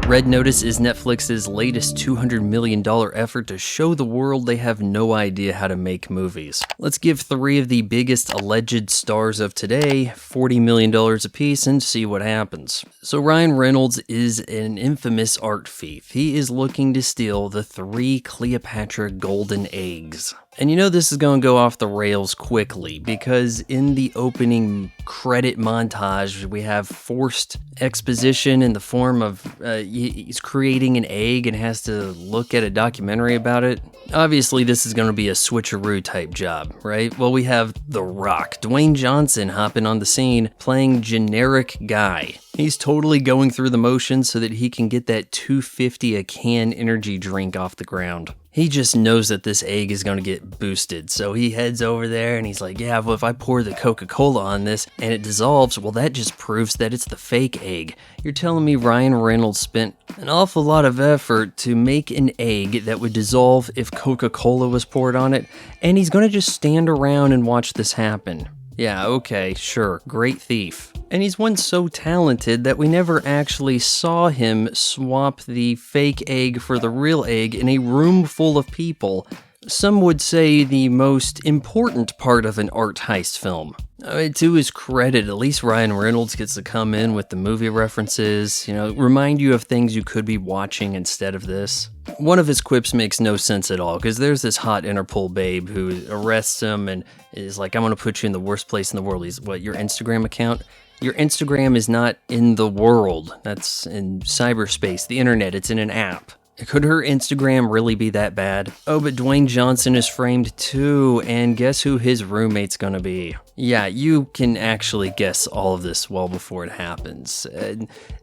Red Notice is Netflix's latest $200 million effort to show the world they have no idea how to make movies. Let's give three of the biggest alleged stars of today $40 million apiece and see what happens. So Ryan Reynolds is an infamous art thief. He is looking to steal the 3 Cleopatra golden eggs. And you know this is going to go off the rails quickly because in the opening credit montage, we have forced exposition in the form of he's creating an egg and has to look at a documentary about it. Obviously, this is going to be a switcheroo type job, right? Well, we have The Rock, Dwayne Johnson hopping on the scene playing generic guy. He's totally going through the motions so that he can get that $2.50 a can energy drink off the ground. He just knows that this egg is going to get boosted, so he heads over there and he's like, yeah, well, if I pour the Coca-Cola on this and it dissolves, well, that just proves that it's the fake egg. You're telling me Ryan Reynolds spent an awful lot of effort to make an egg that would dissolve if Coca-Cola was poured on it, and he's going to just stand around and watch this happen. Yeah, okay, sure, great thief. And he's one so talented that we never actually saw him swap the fake egg for the real egg in a room full of people. Some would say the most important part of an art heist film. To his credit, at least Ryan Reynolds gets to come in with the movie references, remind you of things you could be watching instead of this. One of his quips makes no sense at all, because there's this hot Interpol babe who arrests him and is like, I'm going to put you in the worst place in the world. He's, what, your Instagram account? Your Instagram is not in the world. That's in cyberspace, the internet. It's in an app. Could her Instagram really be that bad? Oh, but Dwayne Johnson is framed too, and guess who his roommate's gonna be? Yeah, you can actually guess all of this well before it happens.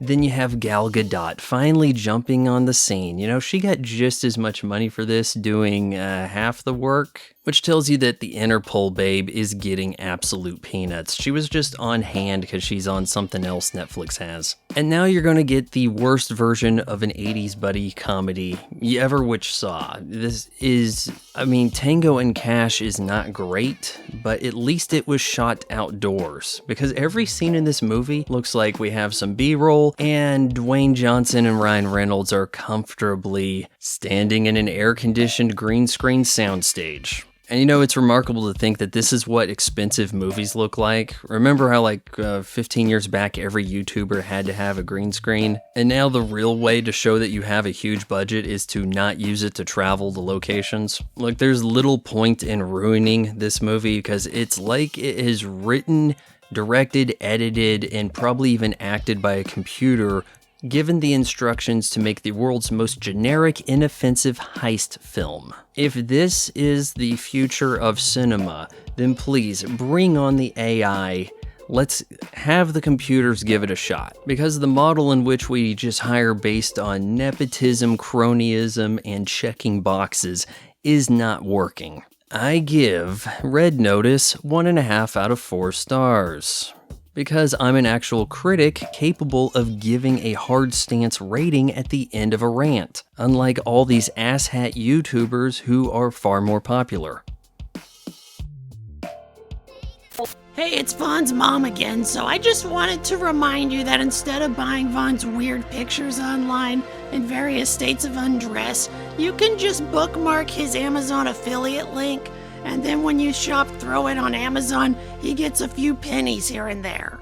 Then you have Gal Gadot finally jumping on the scene. She got just as much money for this doing half the work, which tells you that the Interpol babe is getting absolute peanuts. She was just on hand because she's on something else Netflix has. And now you're gonna get the worst version of an 80s buddy comedy you ever which saw. This is, Tango and Cash is not great, but at least it was shot outdoors, because every scene in this movie looks like we have some B-roll and Dwayne Johnson and Ryan Reynolds are comfortably standing in an air-conditioned green screen soundstage. And it's remarkable to think that this is what expensive movies look like. Remember how 15 years back, every YouTuber had to have a green screen? And now the real way to show that you have a huge budget is to not use it to travel to locations. Look, there's little point in ruining this movie because it's like it is written, directed, edited, and probably even acted by a computer, given the instructions to make the world's most generic, inoffensive heist film. If this is the future of cinema, then please bring on the AI. Let's have the computers give it a shot, because the model in which we just hire based on nepotism, cronyism, and checking boxes is not working. I give Red Notice 1.5 out of 4 stars. Because I'm an actual critic capable of giving a hard stance rating at the end of a rant, unlike all these asshat YouTubers who are far more popular. Hey, it's Vaughn's mom again, so I just wanted to remind you that instead of buying Vaughn's weird pictures online in various states of undress, you can just bookmark his Amazon affiliate link, and then when you shop Throw It on Amazon, he gets a few pennies here and there.